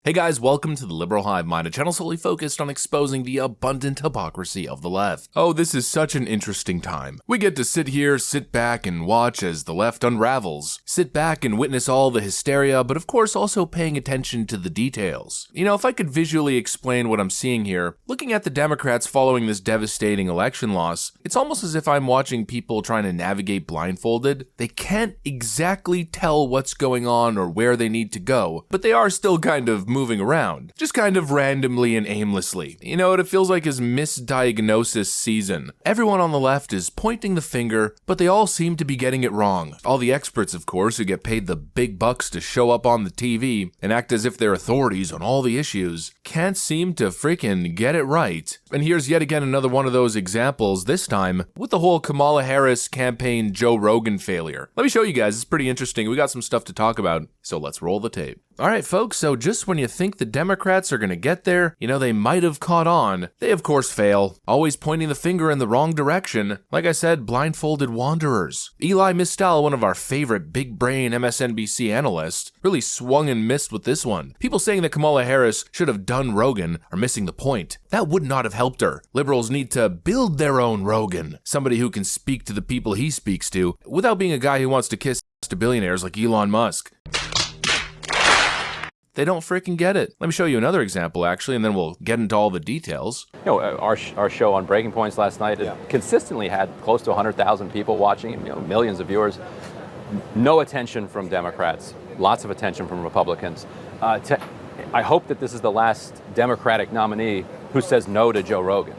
Hey guys, welcome to the Liberal Hive Mind, a channel solely focused on exposing the abundant hypocrisy of the left. Oh, this is such an interesting time. We get to sit back and watch as the left unravels. Sit back and witness all the hysteria, but of course also paying attention to the details. You know, if I could visually explain what I'm seeing here, looking at the Democrats following this devastating election loss, it's almost as if I'm watching people trying to navigate blindfolded. They can't exactly tell what's going on or where they need to go, but they are still kind of moving around, just kind of randomly and aimlessly. You know what it feels like is misdiagnosis season. Everyone on the left is pointing the finger, but they all seem to be getting it wrong. All the experts, of course, who get paid the big bucks to show up on the TV and act as if they're authorities on all the issues, can't seem to freaking get it right. And here's yet again another one of those examples, this time with the whole Kamala Harris campaign Joe Rogan failure. Let me show you guys, it's pretty interesting. We got some stuff to talk about, so let's roll the tape. Alright folks, so just when you think the Democrats are gonna get there, you know, they might have caught on, they of course fail, always pointing the finger in the wrong direction. Like I said, blindfolded wanderers. Eli Mistel, one of our favorite big brain MSNBC analysts, really swung and missed with this one. People saying that Kamala Harris should have done Rogan are missing the point. That would not have helped her. Liberals need to build their own Rogan, somebody who can speak to the people he speaks to, without being a guy who wants to kiss to billionaires like Elon Musk. They don't freaking get it. Let me show you another example, actually, and then we'll get into all the details. You know, our show on Breaking Points last night consistently had close to 100,000 people watching, you know, millions of viewers. No attention from Democrats, lots of attention from Republicans. I hope that this is the last Democratic nominee who says no to Joe Rogan.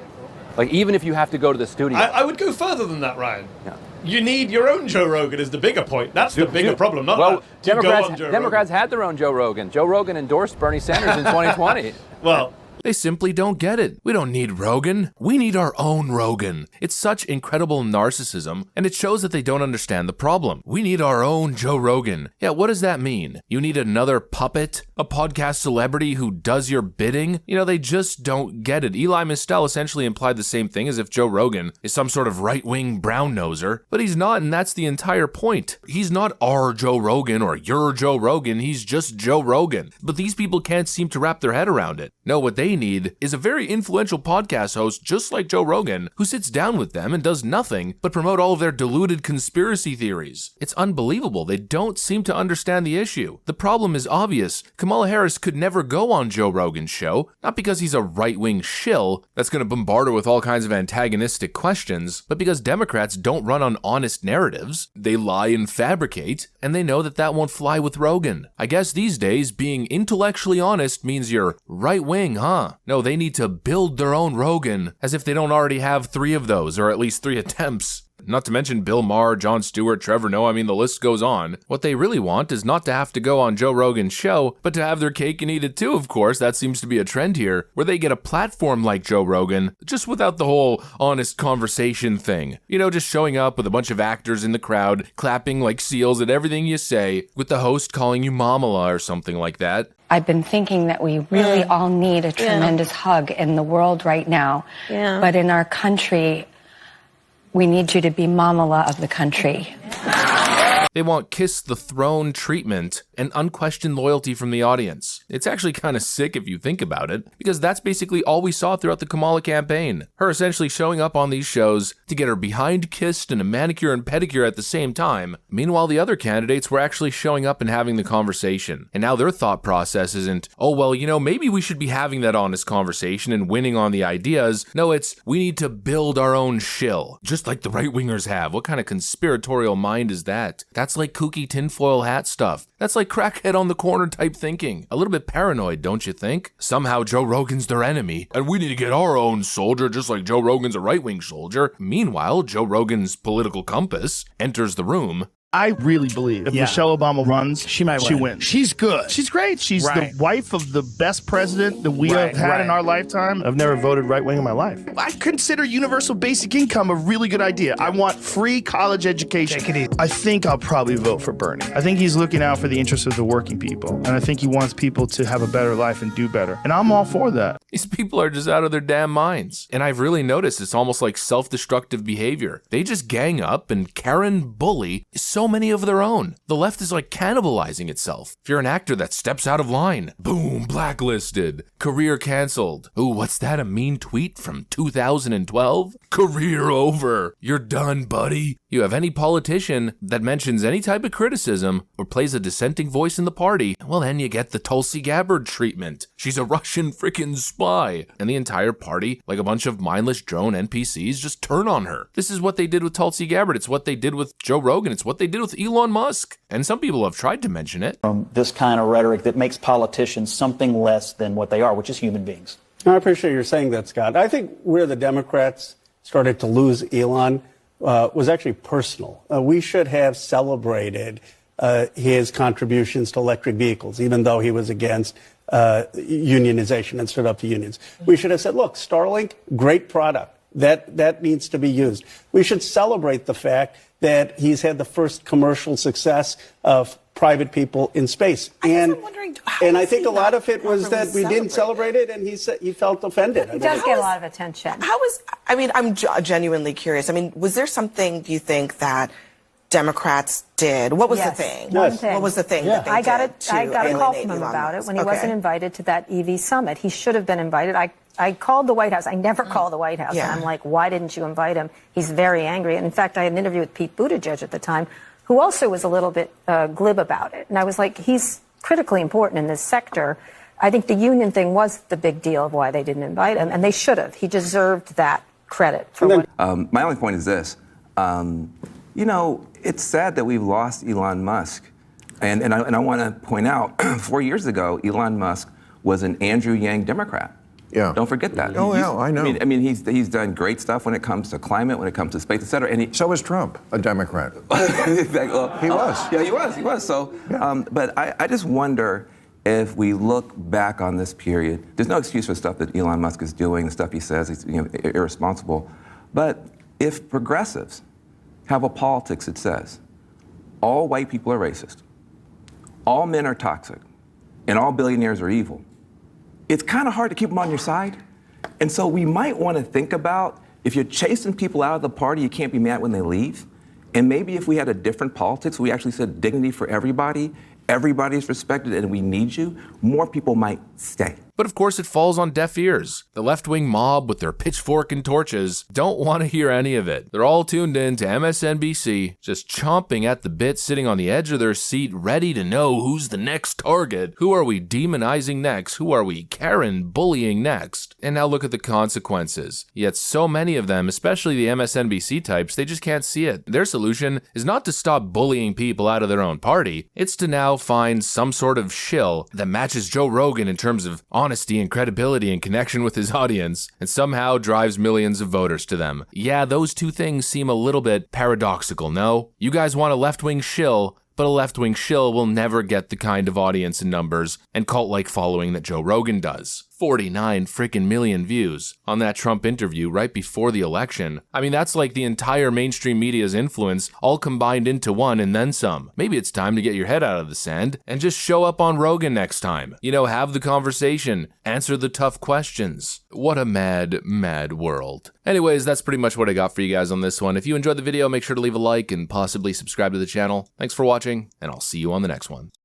Like, even if you have to go to the studio. I would go further than that, Ryan. Yeah. You need your own Joe Rogan is the bigger point. That's the bigger problem, not well, that. Democrats had their own Joe Rogan. Joe Rogan endorsed Bernie Sanders in 2020. Well, they simply don't get it. We don't need Rogan. We need our own Rogan. It's such incredible narcissism, and it shows that they don't understand the problem. We need our own Joe Rogan. Yeah, what does that mean? You need another puppet? A podcast celebrity who does your bidding? You know, they just don't get it. Eli Mistel essentially implied the same thing, as if Joe Rogan is some sort of right-wing brown-noser, but he's not, and that's the entire point. He's not our Joe Rogan or your Joe Rogan, he's just Joe Rogan. But these people can't seem to wrap their head around it. No, what they need is a very influential podcast host just like Joe Rogan who sits down with them and does nothing but promote all of their deluded conspiracy theories. It's unbelievable. They don't seem to understand the issue. The problem is obvious. Kamala Harris could never go on Joe Rogan's show, not because he's a right-wing shill that's going to bombard her with all kinds of antagonistic questions, but because Democrats don't run on honest narratives. They lie and fabricate, and they know that that won't fly with Rogan. I guess these days, being intellectually honest means you're right-wing, huh? No, they need to build their own Rogan, as if they don't already have 3 of those, or at least 3 attempts. Not to mention Bill Maher, Jon Stewart, Trevor Noah, I mean the list goes on. What they really want is not to have to go on Joe Rogan's show, but to have their cake and eat it too, of course. That seems to be a trend here, where they get a platform like Joe Rogan, just without the whole honest conversation thing. You know, just showing up with a bunch of actors in the crowd, clapping like seals at everything you say, with the host calling you Mamala or something like that. I've been thinking that we really all need a tremendous hug in the world right now. Yeah. But in our country, we need you to be Mamala of the country. They want kiss the throne treatment and unquestioned loyalty from the audience. It's actually kind of sick if you think about it, because that's basically all we saw throughout the Kamala campaign. Her essentially showing up on these shows to get her behind kissed and a manicure and pedicure at the same time. Meanwhile, the other candidates were actually showing up and having the conversation. And now their thought process isn't, oh well, you know, maybe we should be having that honest conversation and winning on the ideas. No, it's, we need to build our own shill, just like the right-wingers have. What kind of conspiratorial mind is that? That's like kooky tinfoil hat stuff. That's like crackhead on the corner type thinking. A little bit paranoid, don't you think? Somehow Joe Rogan's their enemy, and we need to get our own soldier just like Joe Rogan's a right-wing soldier. Meanwhile, Joe Rogan's political compass enters the room. I really believe if Michelle Obama runs, she wins. She's good. She's great. She's the wife of the best president that we have had in our lifetime. I've never voted right-wing in my life. I consider universal basic income a really good idea. I want free college education. Take it easy. I think I'll probably vote for Bernie. I think he's looking out for the interests of the working people. And I think he wants people to have a better life and do better. And I'm all for that. These people are just out of their damn minds. And I've really noticed it's almost like self-destructive behavior. They just gang up and Karen bully so many of their own. The left is like cannibalizing itself. If you're an actor that steps out of line, boom, blacklisted, career canceled. Ooh, what's that, a mean tweet from 2012? Career over. You're done, buddy. You have any politician that mentions any type of criticism or plays a dissenting voice in the party, well then you get the Tulsi Gabbard treatment. She's a Russian freaking spy. And the entire party, like a bunch of mindless drone NPCs, just turn on her. This is what they did with Tulsi Gabbard. It's what they did with Joe Rogan. It's what they did with Elon Musk. And some people have tried to mention it. This kind of rhetoric that makes politicians something less than what they are, which is human beings. I appreciate you saying that, Scott. I think where the Democrats started to lose Elon was actually personal. We should have celebrated his contributions to electric vehicles, even though he was against unionization and stood up to unions. We should have said, look, Starlink, great product. That needs to be used. We should celebrate the fact that he's had the first commercial success of private people in space. And I think a lot of it was that we didn't celebrate it, and he felt offended. He does get a lot of attention. I'm genuinely curious. I mean, was there something, do you think, that Democrats did? What was the thing? Yes. What was the thing that they did I got a call alienate from him Elon about it Musk? when he wasn't invited to that EV summit. He should have been invited. I called the White House. I never call the White House. Yeah. And I'm like, why didn't you invite him? He's very angry. And in fact, I had an interview with Pete Buttigieg at the time, who also was a little bit glib about it. And I was like, he's critically important in this sector. I think the union thing was the big deal of why they didn't invite him, and they should have. He deserved that credit. For what my only point is this. You know, it's sad that we've lost Elon Musk. And I want to point out, 4 years ago, Elon Musk was an Andrew Yang Democrat. Yeah. Don't forget that. Oh, yeah, I know. I mean, he's done great stuff when it comes to climate, when it comes to space, et cetera. And so is Trump, a Democrat. Well, he was. Yeah, he was. So, yeah. But I just wonder if we look back on this period, there's no excuse for stuff that Elon Musk is doing, the stuff he says, he's irresponsible. But if progressives have a politics that says all white people are racist, all men are toxic, and all billionaires are evil, it's kind of hard to keep them on your side. And so we might want to think about, if you're chasing people out of the party, you can't be mad when they leave. And maybe if we had a different politics, we actually said dignity for everybody, everybody's respected, and we need you, more people might stay. But of course it falls on deaf ears. The left-wing mob with their pitchfork and torches don't want to hear any of it. They're all tuned in to MSNBC, just chomping at the bit, sitting on the edge of their seat, ready to know who's the next target. Who are we demonizing next? Who are we Karen bullying next? And now look at the consequences. Yet so many of them, especially the MSNBC types, they just can't see it. Their solution is not to stop bullying people out of their own party. It's to now find some sort of shill that matches Joe Rogan in terms of honesty and credibility and connection with his audience, and somehow drives millions of voters to them. Yeah, those two things seem a little bit paradoxical, no? You guys want a left-wing shill, but a left-wing shill will never get the kind of audience and numbers and cult-like following that Joe Rogan does. 49 freaking million views on that Trump interview right before the election. I mean, that's like the entire mainstream media's influence all combined into one and then some. Maybe it's time to get your head out of the sand and just show up on Rogan next time. You know, have the conversation, answer the tough questions. What a mad, mad world. Anyways, that's pretty much what I got for you guys on this one. If you enjoyed the video, make sure to leave a like and possibly subscribe to the channel. Thanks for watching, and I'll see you on the next one.